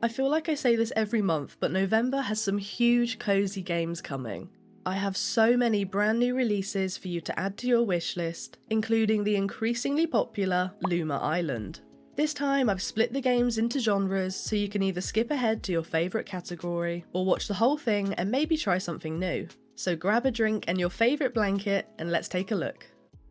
I feel like I say this every month, but November has some huge cozy games coming. I have so many brand new releases for you to add to your wishlist, including the increasingly popular Luma Island. This time I've split the games into genres so you can either skip ahead to your favourite category or watch the whole thing and maybe try something new. So grab a drink and your favourite blanket and let's take a look.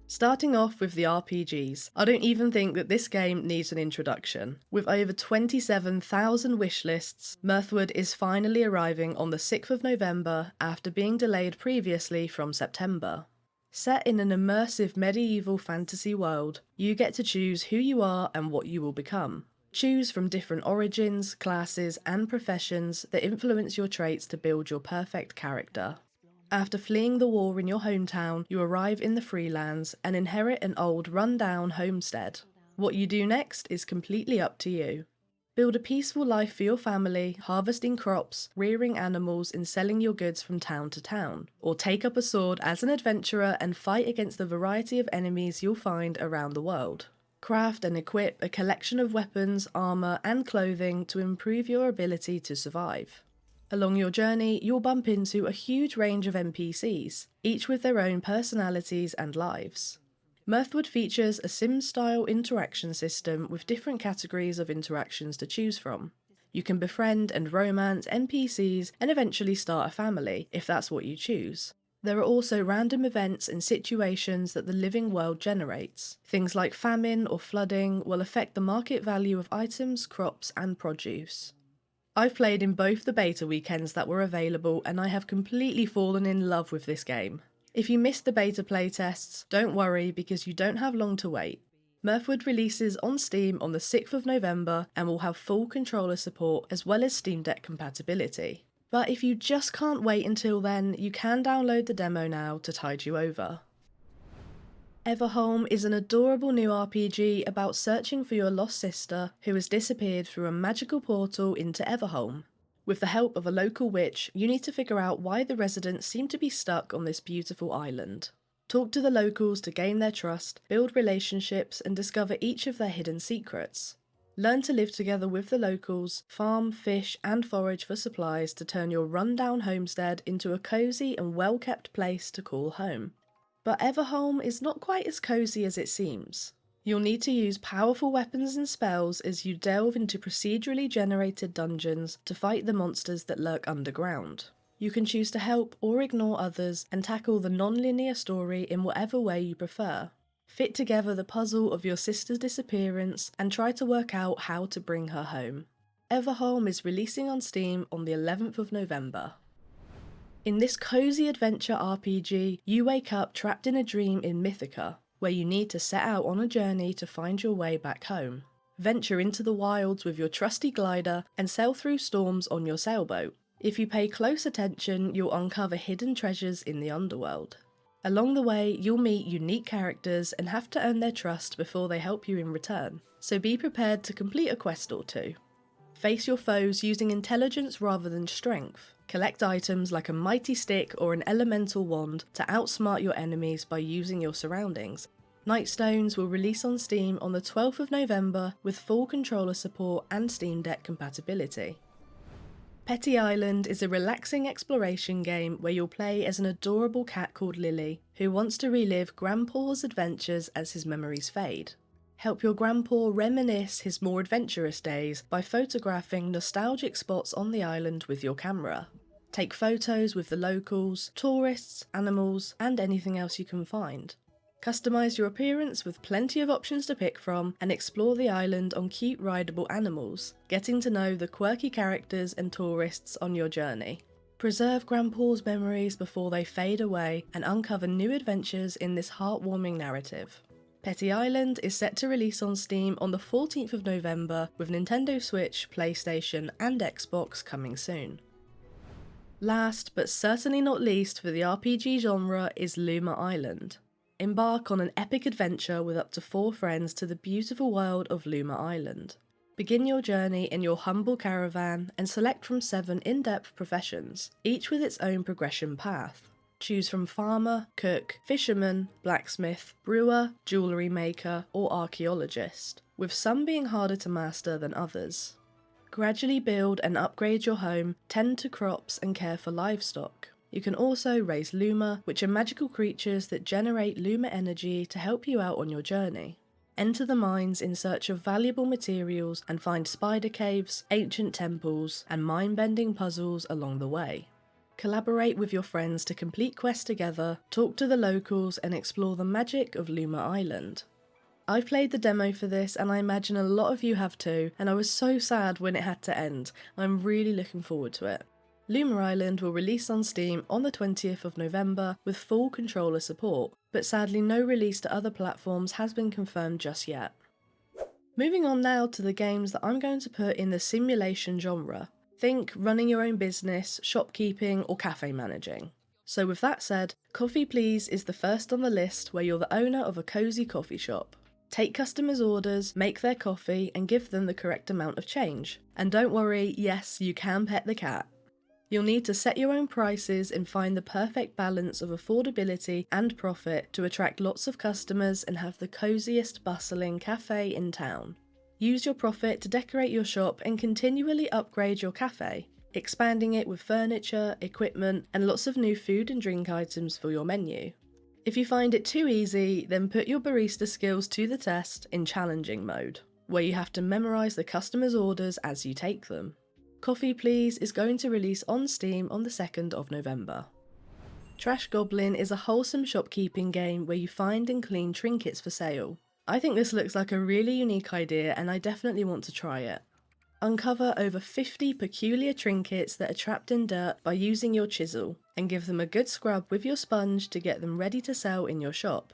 Starting off with the RPGs, I don't even think that this game needs an introduction. With over 27,000 wishlists, Mirthwood is finally arriving on the 6th of November after being delayed previously from September. Set in an immersive medieval fantasy world, you get to choose who you are and what you will become. Choose from different origins, classes, and professions that influence your traits to build your perfect character. After fleeing the war in your hometown, you arrive in the Freelands and inherit an old run-down homestead. What you do next is completely up to you. Build a peaceful life for your family, harvesting crops, rearing animals and selling your goods from town to town. Or take up a sword as an adventurer and fight against the variety of enemies you'll find around the world. Craft and equip a collection of weapons, armour and clothing to improve your ability to survive. Along your journey, you'll bump into a huge range of NPCs, each with their own personalities and lives. Mirthwood features a Sims-style interaction system with different categories of interactions to choose from. You can befriend and romance NPCs and eventually start a family, if that's what you choose. There are also random events and situations that the living world generates. Things like famine or flooding will affect the market value of items, crops and produce. I've played in both the beta weekends that were available and I have completely fallen in love with this game. If you missed the beta playtests, don't worry because you don't have long to wait. Mirthwood releases on Steam on the 6th of November and will have full controller support as well as Steam Deck compatibility. But if you just can't wait until then, you can download the demo now to tide you over. Everholm is an adorable new RPG about searching for your lost sister who has disappeared through a magical portal into Everholm. With the help of a local witch, you need to figure out why the residents seem to be stuck on this beautiful island. Talk to the locals to gain their trust, build relationships and discover each of their hidden secrets. Learn to live together with the locals, farm, fish and forage for supplies to turn your run-down homestead into a cosy and well-kept place to call home. But Everholm is not quite as cosy as it seems. You'll need to use powerful weapons and spells as you delve into procedurally generated dungeons to fight the monsters that lurk underground. You can choose to help or ignore others and tackle the non-linear story in whatever way you prefer. Fit together the puzzle of your sister's disappearance and try to work out how to bring her home. Everholm is releasing on Steam on the 11th of November. In this cozy adventure RPG, you wake up trapped in a dream in Mythica, where you need to set out on a journey to find your way back home. Venture into the wilds with your trusty glider and sail through storms on your sailboat. If you pay close attention, you'll uncover hidden treasures in the underworld. Along the way, you'll meet unique characters and have to earn their trust before they help you in return, so be prepared to complete a quest or two. Face your foes using intelligence rather than strength. Collect items like a mighty stick or an elemental wand to outsmart your enemies by using your surroundings. Nightstones will release on Steam on the 12th of November with full controller support and Steam Deck compatibility. Petit Island is a relaxing exploration game where you'll play as an adorable cat called Lily, who wants to relive Grandpa's adventures as his memories fade. Help your grandpa reminisce his more adventurous days by photographing nostalgic spots on the island with your camera. Take photos with the locals, tourists, animals, and anything else you can find. Customise your appearance with plenty of options to pick from and explore the island on cute rideable animals, getting to know the quirky characters and tourists on your journey. Preserve Grandpa's memories before they fade away and uncover new adventures in this heartwarming narrative. Petit Island is set to release on Steam on the 14th of November with Nintendo Switch, PlayStation and Xbox coming soon. Last but certainly not least for the RPG genre is Luma Island. Embark on an epic adventure with up to 4 friends to the beautiful world of Luma Island. Begin your journey in your humble caravan and select from 7 in-depth professions, each with its own progression path. Choose from farmer, cook, fisherman, blacksmith, brewer, jewellery maker or archaeologist, with some being harder to master than others. Gradually build and upgrade your home, tend to crops and care for livestock. You can also raise Luma, which are magical creatures that generate Luma energy to help you out on your journey. Enter the mines in search of valuable materials and find spider caves, ancient temples, and mind-bending puzzles along the way. Collaborate with your friends to complete quests together, talk to the locals, and explore the magic of Luma Island. I've played the demo for this and I imagine a lot of you have too, and I was so sad when it had to end. I'm really looking forward to it. Luma Island will release on Steam on the 20th of November with full controller support, but sadly no release to other platforms has been confirmed just yet. Moving on now to the games that I'm going to put in the simulation genre. Think running your own business, shopkeeping, or cafe managing. So with that said, Coffee Please is the first on the list, where you're the owner of a cozy coffee shop. Take customers' orders, make their coffee, and give them the correct amount of change. And don't worry, yes, you can pet the cat. You'll need to set your own prices and find the perfect balance of affordability and profit to attract lots of customers and have the coziest, bustling cafe in town. Use your profit to decorate your shop and continually upgrade your cafe, expanding it with furniture, equipment, and lots of new food and drink items for your menu. If you find it too easy, then put your barista skills to the test in challenging mode, where you have to memorise the customer's orders as you take them. Coffee Please is going to release on Steam on the 2nd of November. Trash Goblin is a wholesome shopkeeping game where you find and clean trinkets for sale. I think this looks like a really unique idea and I definitely want to try it. Uncover over 50 peculiar trinkets that are trapped in dirt by using your chisel, and give them a good scrub with your sponge to get them ready to sell in your shop.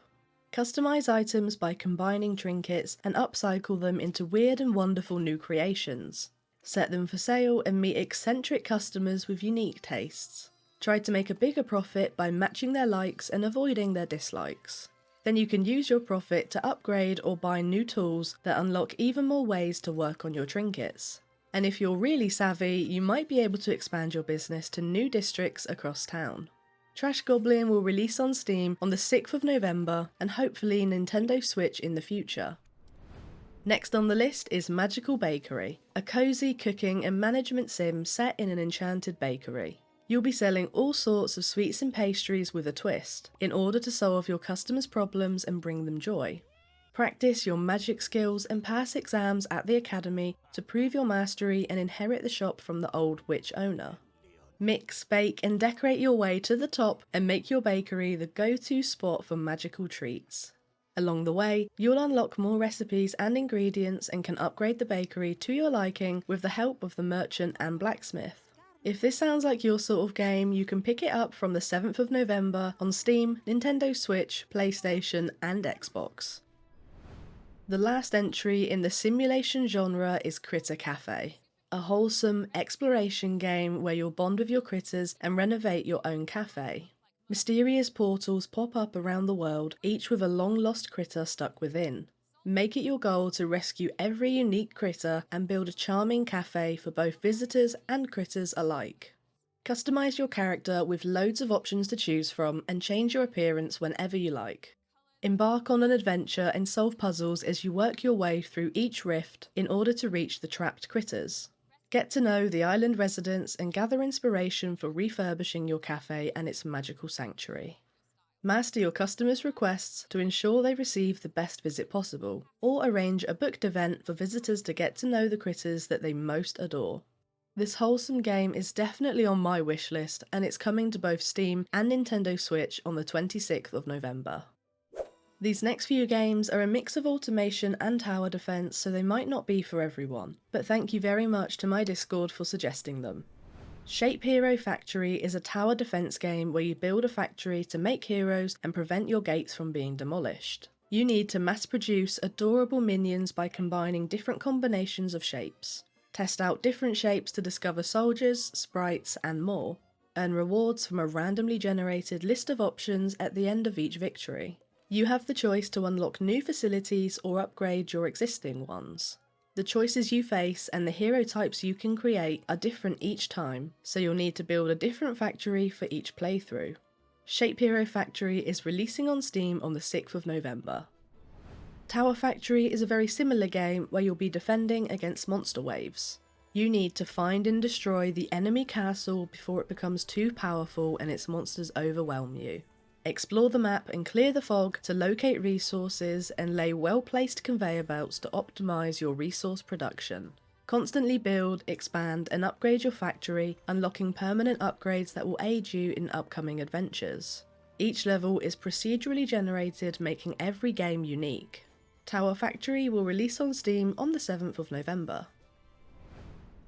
Customise items by combining trinkets and upcycle them into weird and wonderful new creations. Set them for sale and meet eccentric customers with unique tastes. Try to make a bigger profit by matching their likes and avoiding their dislikes. Then you can use your profit to upgrade or buy new tools that unlock even more ways to work on your trinkets. And if you're really savvy, you might be able to expand your business to new districts across town. Trash Goblin will release on Steam on the 6th of November and hopefully Nintendo Switch in the future. Next on the list is Magical Bakery, a cozy cooking and management sim set in an enchanted bakery. You'll be selling all sorts of sweets and pastries with a twist, in order to solve your customers' problems and bring them joy. Practice your magic skills and pass exams at the academy to prove your mastery and inherit the shop from the old witch owner. Mix, bake and decorate your way to the top and make your bakery the go-to spot for magical treats. Along the way, you'll unlock more recipes and ingredients and can upgrade the bakery to your liking with the help of the merchant and blacksmith. If this sounds like your sort of game, you can pick it up from the 7th of November on Steam, Nintendo Switch, PlayStation and Xbox. The last entry in the simulation genre is Critter Café, a wholesome exploration game where you'll bond with your critters and renovate your own cafe. Mysterious portals pop up around the world, each with a long-lost critter stuck within. Make it your goal to rescue every unique critter and build a charming cafe for both visitors and critters alike. Customise your character with loads of options to choose from and change your appearance whenever you like. Embark on an adventure and solve puzzles as you work your way through each rift in order to reach the trapped critters. Get to know the island residents and gather inspiration for refurbishing your cafe and its magical sanctuary. Master your customers' requests to ensure they receive the best visit possible, or arrange a booked event for visitors to get to know the critters that they most adore. This wholesome game is definitely on my wish list, and it's coming to both Steam and Nintendo Switch on the 26th of November. These next few games are a mix of automation and tower defense, so they might not be for everyone, but thank you very much to my Discord for suggesting them. ShapeHero Factory is a tower defense game where you build a factory to make heroes and prevent your gates from being demolished. You need to mass produce adorable minions by combining different combinations of shapes. Test out different shapes to discover soldiers, sprites and more. Earn rewards from a randomly generated list of options at the end of each victory. You have the choice to unlock new facilities or upgrade your existing ones. The choices you face and the hero types you can create are different each time, so you'll need to build a different factory for each playthrough. ShapeHero Factory is releasing on Steam on the 6th of November. Tower Factory is a very similar game where you'll be defending against monster waves. You need to find and destroy the enemy castle before it becomes too powerful and its monsters overwhelm you. Explore the map and clear the fog to locate resources and lay well-placed conveyor belts to optimise your resource production. Constantly build, expand and upgrade your factory, unlocking permanent upgrades that will aid you in upcoming adventures. Each level is procedurally generated, making every game unique. Tower Factory will release on Steam on the 7th of November.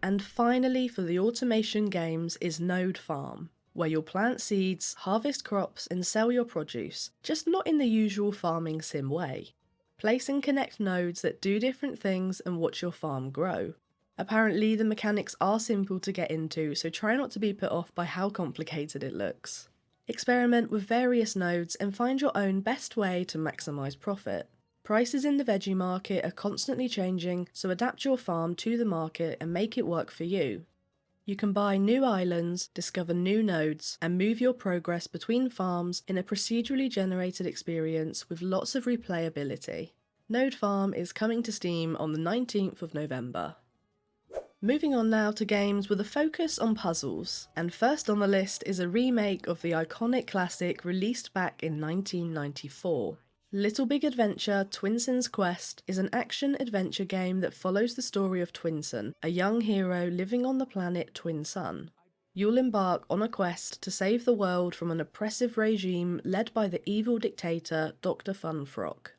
And finally, for the automation games is Node Farm, where you'll plant seeds, harvest crops and sell your produce, just not in the usual farming sim way. Place and connect nodes that do different things and watch your farm grow. Apparently the mechanics are simple to get into, so try not to be put off by how complicated it looks. Experiment with various nodes and find your own best way to maximise profit. Prices in the veggie market are constantly changing, so adapt your farm to the market and make it work for you. You can buy new islands, discover new nodes, and move your progress between farms in a procedurally generated experience with lots of replayability. Node Farm is coming to Steam on the 19th of November. Moving on now to games with a focus on puzzles, and first on the list is a remake of the iconic classic released back in 1994. Little Big Adventure Twinsen's Quest is an action-adventure game that follows the story of Twinsen, a young hero living on the planet Twinsen. You'll embark on a quest to save the world from an oppressive regime led by the evil dictator Dr. Funfrock.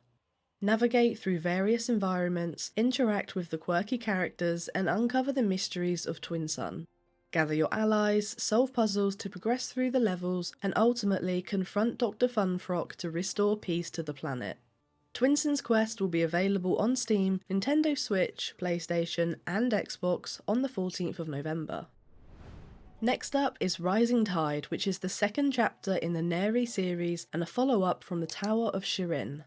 Navigate through various environments, interact with the quirky characters, and uncover the mysteries of Twinsen. Gather your allies, solve puzzles to progress through the levels, and ultimately confront Dr. Funfrock to restore peace to the planet. Twinsen's Quest will be available on Steam, Nintendo Switch, PlayStation, and Xbox on the 14th of November. Next up is Rising Tide, which is the second chapter in the NAIRI series and a follow-up from the Tower of Shirin.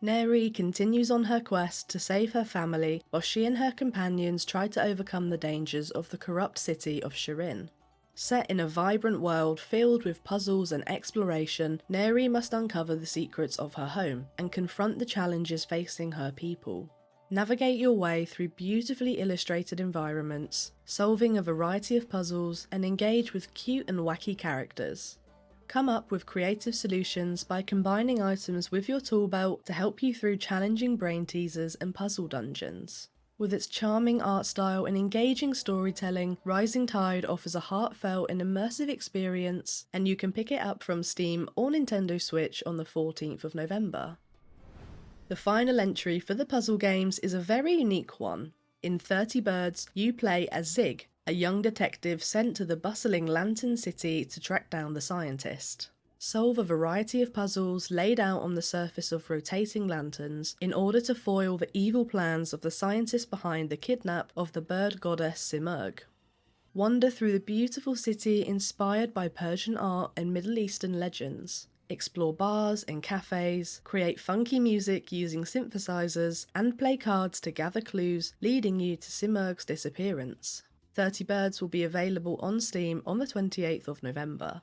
NAIRI continues on her quest to save her family while she and her companions try to overcome the dangers of the corrupt city of Shirin. Set in a vibrant world filled with puzzles and exploration, NAIRI must uncover the secrets of her home and confront the challenges facing her people. Navigate your way through beautifully illustrated environments, solving a variety of puzzles, and engage with cute and wacky characters. Come up with creative solutions by combining items with your tool belt to help you through challenging brain teasers and puzzle dungeons. With its charming art style and engaging storytelling, Rising Tide offers a heartfelt and immersive experience, and you can pick it up from Steam or Nintendo Switch on the 14th of November. The final entry for the puzzle games is a very unique one. In 30 Birds, you play as Zig, a young detective sent to the bustling Lantern City to track down the scientist. Solve a variety of puzzles laid out on the surface of rotating lanterns in order to foil the evil plans of the scientist behind the kidnap of the bird goddess Simurgh. Wander through the beautiful city inspired by Persian art and Middle Eastern legends. Explore bars and cafes, create funky music using synthesizers, and play cards to gather clues leading you to Simurgh's disappearance. 30 Birds will be available on Steam on the 28th of November.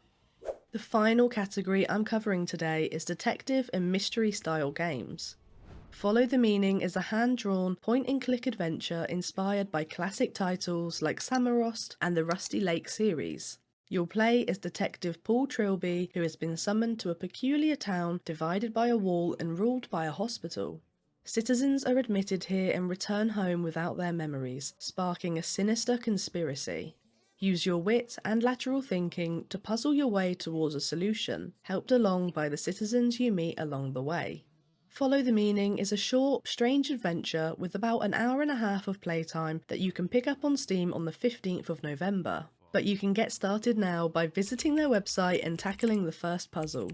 The final category I'm covering today is detective and mystery style games. Follow the Meaning is a hand-drawn, point-and-click adventure inspired by classic titles like Samarost and the Rusty Lake series. You'll play as Detective Paul Trilby, who has been summoned to a peculiar town divided by a wall and ruled by a hospital. Citizens are admitted here and return home without their memories, sparking a sinister conspiracy. Use your wit and lateral thinking to puzzle your way towards a solution, helped along by the citizens you meet along the way. Follow the Meaning is a short, strange adventure with about an hour and a half of playtime that you can pick up on Steam on the 15th of November. But you can get started now by visiting their website and tackling the first puzzle.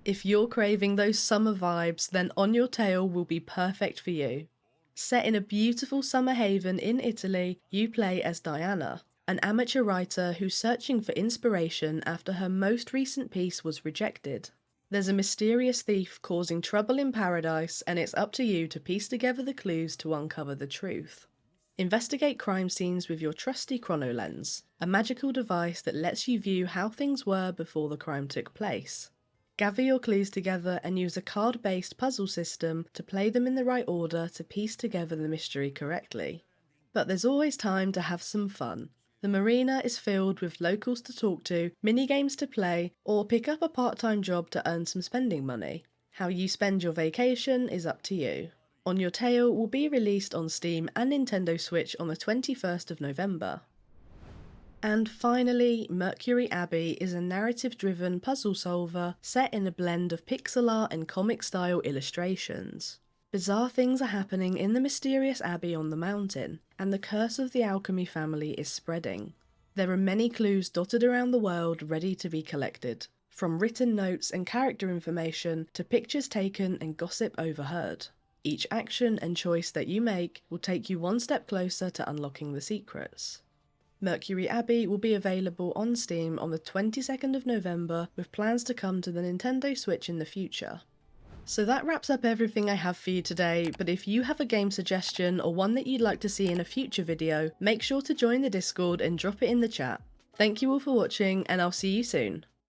If you're craving those summer vibes, then On Your Tail will be perfect for you. Set in a beautiful summer haven in Italy, you play as Diana, an amateur writer who's searching for inspiration after her most recent piece was rejected. There's a mysterious thief causing trouble in paradise, and it's up to you to piece together the clues to uncover the truth. Investigate crime scenes with your trusty chronolens, a magical device that lets you view how things were before the crime took place. Gather your clues together and use a card-based puzzle system to play them in the right order to piece together the mystery correctly. But there's always time to have some fun. The marina is filled with locals to talk to, mini-games to play, or pick up a part-time job to earn some spending money. How you spend your vacation is up to you. On Your Tail will be released on Steam and Nintendo Switch on the 21st of November. And finally, Mercury Abbey is a narrative-driven puzzle solver set in a blend of pixel art and comic-style illustrations. Bizarre things are happening in the mysterious abbey on the mountain, and the curse of the alchemy family is spreading. There are many clues dotted around the world ready to be collected, from written notes and character information to pictures taken and gossip overheard. Each action and choice that you make will take you one step closer to unlocking the secrets. Mercury Abbey will be available on Steam on the 22nd of November, with plans to come to the Nintendo Switch in the future. So that wraps up everything I have for you today, but if you have a game suggestion or one that you'd like to see in a future video, make sure to join the Discord and drop it in the chat. Thank you all for watching, and I'll see you soon.